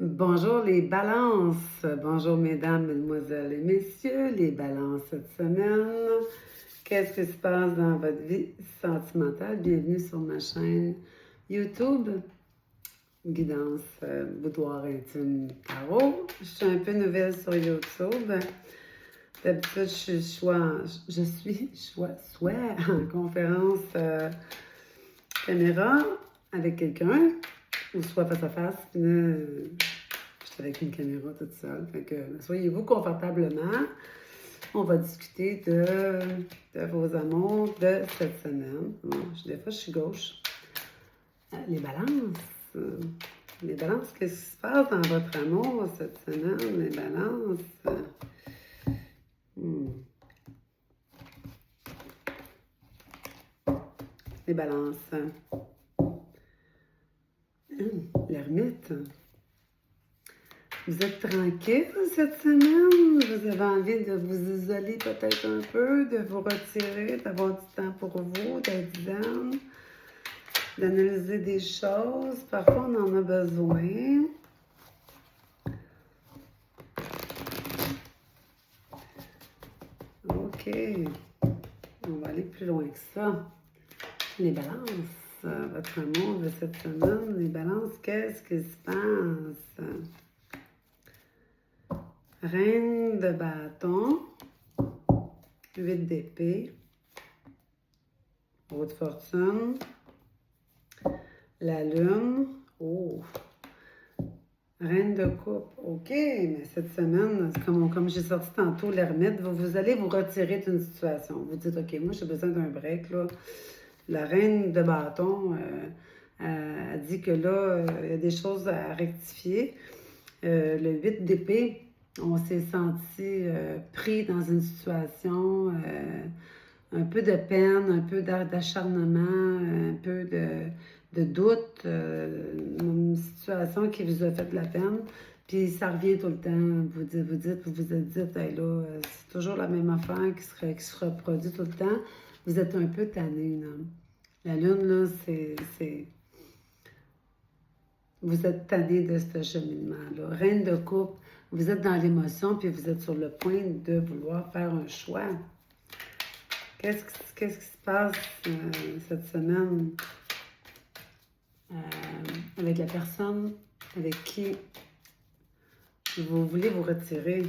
Bonjour les balances, bonjour mesdames, mesdemoiselles et messieurs, les balances cette semaine. Qu'est-ce qui se passe dans votre vie sentimentale? Bienvenue sur ma chaîne YouTube, Guidance Boudoir Intime Tarot. Je suis un peu nouvelle sur YouTube. D'habitude, je suis soit en conférence caméra avec quelqu'un, ou soit face à face. Puis là, je suis avec une caméra toute seule. Fait que soyez-vous confortablement. On va discuter de vos amours de cette semaine. Des fois, je suis gauche. Les balances. Les balances, qu'est-ce qui se passe dans votre amour cette semaine? Les balances. Les balances. L'ermite. Vous êtes tranquille cette semaine? Vous avez envie de vous isoler peut-être un peu, de vous retirer, d'avoir du temps pour vous, d'être zen, d'analyser des choses. Parfois, on en a besoin. OK. On va aller plus loin que ça. Les balances. Votre amour de cette semaine. Les balances, qu'est-ce qui se passe? Reine de bâton, 8 d'épée, roue de fortune, la lune, oh, reine de coupe, ok, mais cette semaine, comme j'ai sorti tantôt l'ermite, vous allez vous retirer d'une situation. Vous dites, ok, moi j'ai besoin d'un break, là. La reine de bâton a dit que là, il y a des choses à rectifier. Le 8 d'épée, on s'est senti pris dans une situation, un peu de peine, un peu d'acharnement, un peu de doute, une situation qui vous a fait de la peine. Puis ça revient tout le temps. Vous vous êtes dit, hey, là, c'est toujours la même affaire qui se reproduit tout le temps. Vous êtes un peu tanné, là. La lune, là, c'est vous êtes tanné de ce cheminement-là. Reine de coupe, vous êtes dans l'émotion, puis vous êtes sur le point de vouloir faire un choix. Qu'est-ce qui se passe cette semaine avec la personne avec qui vous voulez vous retirer?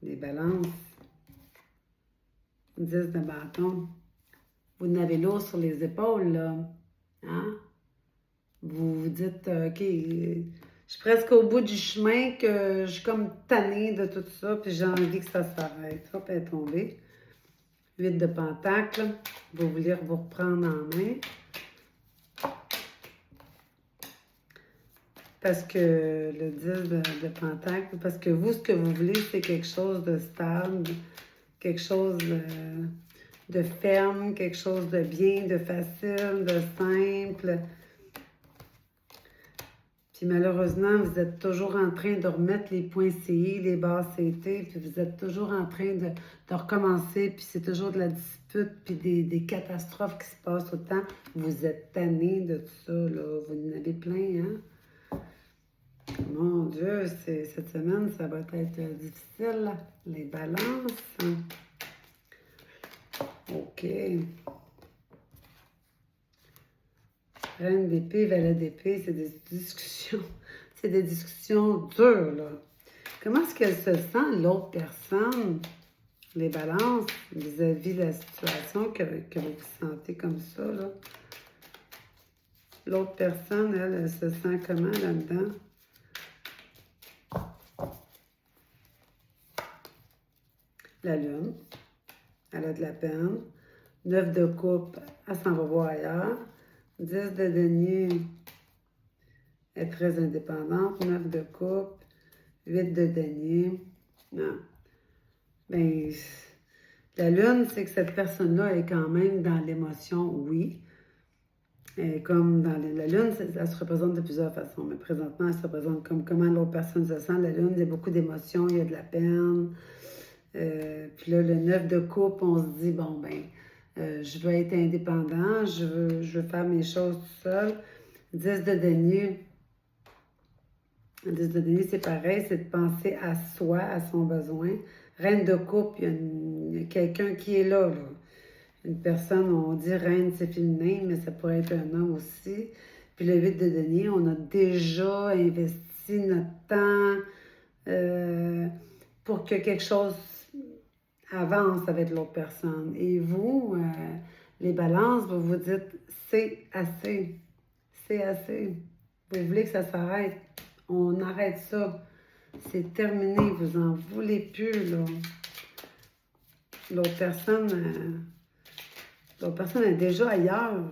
Les balances. 10 de bâton. Vous n'avez lourd sur les épaules, là. Hein? Vous vous dites, OK, je suis presque au bout du chemin, que je suis comme tannée de tout ça, puis j'ai envie que ça s'arrête. Hop, elle est tombée. 8 de pentacle. Vous voulez vous reprendre en main. Parce que le 10 de pentacle, parce que vous, ce que vous voulez, c'est quelque chose de stable, quelque chose de ferme, quelque chose de bien, de facile, de simple. Puis malheureusement, vous êtes toujours en train de remettre les points CI, les bases CT, puis vous êtes toujours en train de recommencer, puis c'est toujours de la dispute, puis des catastrophes qui se passent tout le temps. Vous êtes tanné de tout ça, là. Vous en avez plein, hein? Mon Dieu, cette semaine, ça va être difficile, là. Les balances. OK. Reine d'épée, valet d'épée, c'est des discussions. C'est des discussions dures, là. Comment est-ce qu'elle se sent, l'autre personne, les balances, vis-à-vis de la situation que vous vous sentez comme ça, là? L'autre personne, elle se sent comment là-dedans? La lune, elle a de la peine. 9 de coupe, elle s'en va voir ailleurs. 10 de denier, elle est très indépendante. 9 de coupe, 8 de denier. Non. Ben, la lune, c'est que cette personne-là est quand même dans l'émotion, oui. Et comme dans la lune, elle se représente de plusieurs façons. Mais présentement, elle se représente comme comment l'autre personne se sent. La lune, il y a beaucoup d'émotions, il y a de la peine. Puis là, le 9 de coupe, on se dit, bon, ben, je veux être indépendant, je veux faire mes choses tout seul. 10 de denier, Le 10 de denier, c'est pareil, c'est de penser à soi, à son besoin. Reine de coupe, il y a quelqu'un qui est là. Une personne, on dit reine, c'est féminin, mais ça pourrait être un homme aussi. Puis le 8 de denier, on a déjà investi notre temps pour que quelque chose avance avec l'autre personne. Et vous, les balances, vous vous dites, c'est assez. C'est assez. Vous voulez que ça s'arrête. On arrête ça. C'est terminé. Vous en voulez plus, là. L'autre personne est déjà ailleurs.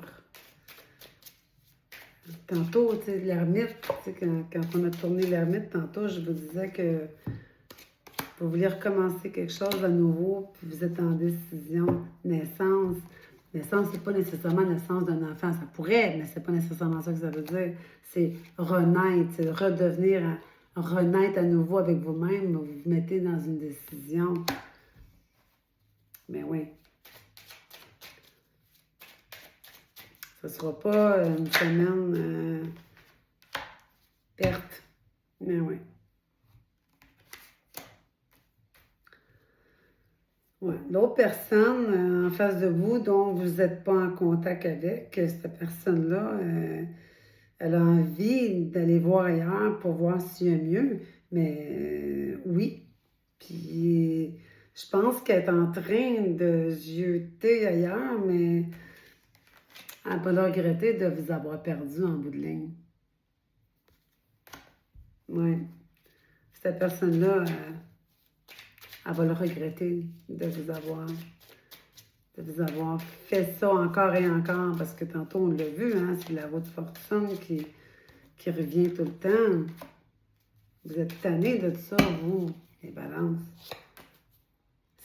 Tantôt, tu sais, l'ermite, tu sais, quand on a tourné l'ermite, tantôt, je vous disais que vous vouliez recommencer quelque chose à nouveau, puis vous êtes en décision, naissance. Naissance, c'est pas nécessairement naissance d'un enfant. Ça pourrait, mais c'est pas nécessairement ça que ça veut dire. C'est renaître, c'est redevenir, renaître à nouveau avec vous-même. Vous vous mettez dans une décision. Mais oui. Ce ne sera pas une semaine perte. Mais oui. Ouais. L'autre personne en face de vous dont vous n'êtes pas en contact avec, cette personne-là, elle a envie d'aller voir ailleurs pour voir s'il y a mieux. Mais oui. Puis je pense qu'elle est en train de jeter ailleurs, mais elle va le regretter de vous avoir perdu en bout de ligne. Oui. Cette personne-là, elle va le regretter de vous avoir fait ça encore et encore, parce que tantôt on l'a vu, hein, c'est la roue de fortune qui revient tout le temps. Vous êtes tannés de ça, vous, les balances.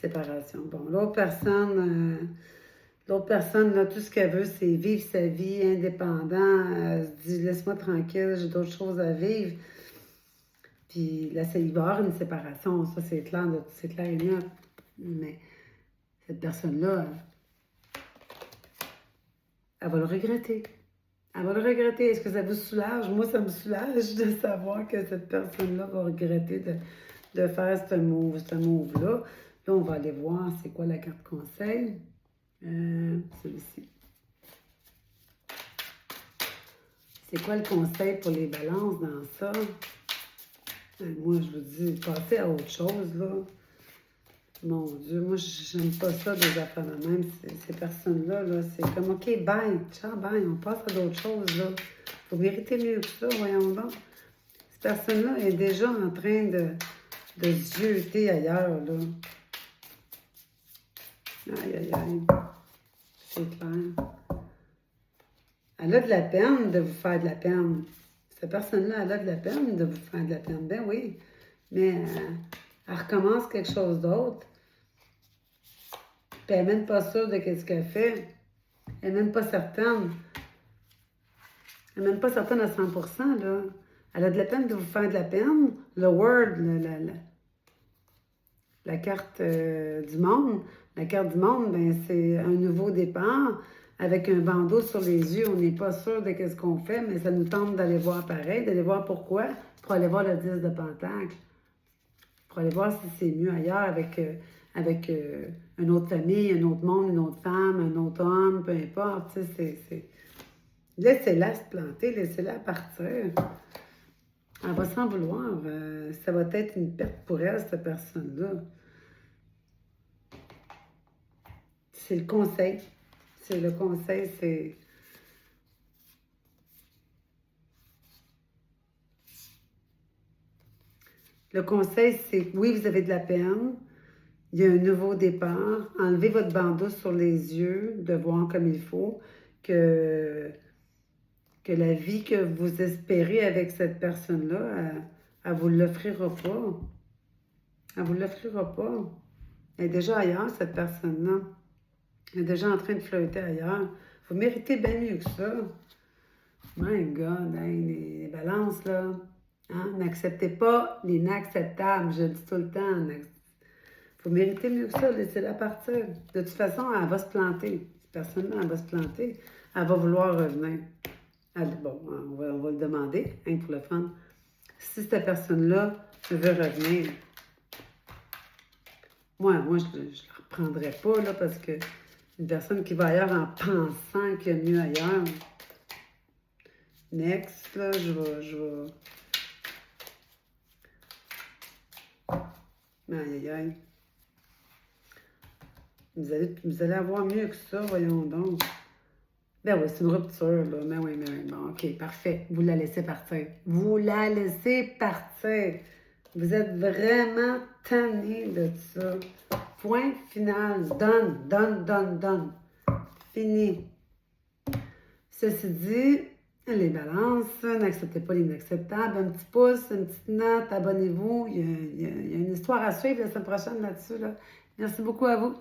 Séparation. Bon, l'autre personne, là, tout ce qu'elle veut, c'est vivre sa vie indépendant. Elle se dit, laisse-moi tranquille, j'ai d'autres choses à vivre. Puis là, il va y avoir une séparation, ça c'est clair et net. Mais cette personne-là, elle va le regretter. Elle va le regretter. Est-ce que ça vous soulage? Moi, ça me soulage de savoir que cette personne-là va regretter de faire ce move-là. Là, on va aller voir c'est quoi la carte conseil. Celui-ci. C'est quoi le conseil pour les balances dans ça? Moi, je vous dis, passez à autre chose, là. Mon Dieu, moi, j'aime pas ça des affaires de même. Ces personnes-là, là, c'est comme, OK, bye, ciao, bye, on passe à d'autres choses, là. Vous méritez mieux que ça, voyons donc. Cette personne-là est déjà en train de se jeter ailleurs, là. Aïe, aïe, aïe. C'est clair. Elle a de la peine de vous faire de la peine. Cette personne-là, elle a de la peine de vous faire de la peine. Ben oui, mais elle recommence quelque chose d'autre. Puis elle n'est même pas sûre de ce qu'elle fait. Elle n'est même pas certaine. Elle n'est même pas certaine à 100%, là. Elle a de la peine de vous faire de la peine. Le Word, la carte du monde. La carte du monde, ben, c'est un nouveau départ. Avec un bandeau sur les yeux, on n'est pas sûr de ce qu'on fait, mais ça nous tente d'aller voir pareil, d'aller voir pourquoi, pour aller voir le 10 de Pentacle, pour aller voir si c'est mieux ailleurs avec une autre famille, un autre monde, une autre femme, un autre homme, peu importe, tu sais, laissez-la se planter, laissez-la partir. Elle va s'en vouloir. Ça va être une perte pour elle, cette personne-là. C'est le conseil. C'est le conseil, c'est... Le conseil, c'est oui, vous avez de la peine. Il y a un nouveau départ. Enlevez votre bandeau sur les yeux, de voir comme il faut, que la vie que vous espérez avec cette personne-là, elle ne vous l'offrira pas. Elle ne vous l'offrira pas. Elle est déjà ailleurs, cette personne-là. Elle est déjà en train de flirter ailleurs. Vous méritez bien mieux que ça. My God, hein, les balances, là. Hein? N'acceptez pas l'inacceptable. Je le dis tout le temps. Vous méritez mieux que ça. Laissez-la partir. De toute façon, elle va se planter. Cette personne-là, elle va se planter. Elle va vouloir revenir. Bon, on va le demander, hein, pour le fun. si cette personne-là veut revenir. Moi, je ne la reprendrai pas, là, parce que une personne qui va ailleurs en pensant qu'il y a mieux ailleurs. Next, là, je vais... Aïe, aïe, aïe. Vous allez avoir mieux que ça, voyons donc. Ben oui, c'est une rupture, là. Mais oui, bon, OK, parfait. Vous la laissez partir. Vous la laissez partir. Vous êtes vraiment tanné de ça. Point final. Done. Fini. Ceci dit, les balances, n'acceptez pas l'inacceptable. Un petit pouce, une petite note, abonnez-vous. Il y a une histoire à suivre la semaine prochaine là-dessus. Là. Merci beaucoup à vous.